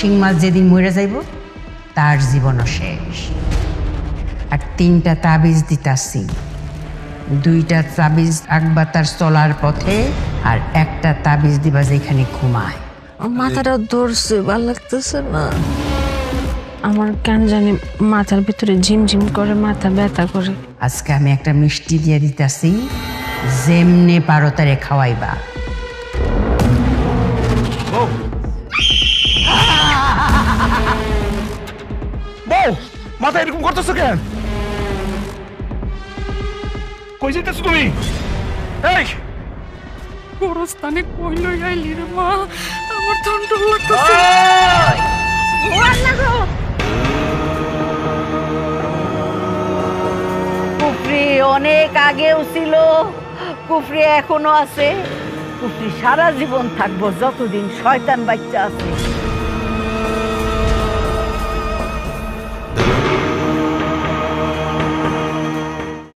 শিং মাছ যেদিন মরে যাইব তার জীবনও শেষ। আর 3টা তাবিজ দিতাছি, 2টা তাবিজ রাখবা তার চলার পথে, আর একটা তাবিজ দিবা যেখানে ঘুমায়। মাথাটা ধরছে, ভাল লাগতেছে না। আমার কেন জানি মাথার ভিতরে ঝিমঝিম করে, মাথা ব্যথা করে। আজকে আমি একটা মিষ্টি দিয়ে দিতাছি, যেমনে পারো তারে খাওয়াইবা। বউ, মাথা এরকম করতেছো কেন? কই যেতেছো তুমি? এই গোরস্থানে কই লই আইলি রে মা, আমার ঠান্ড লাগতেছে। কুফরি অনেক আগেও ছিল, কুফরি এখনো আছে, কুফরি সারা জীবন থাকবো যতদিন শয়তান বাচ্চা আছে।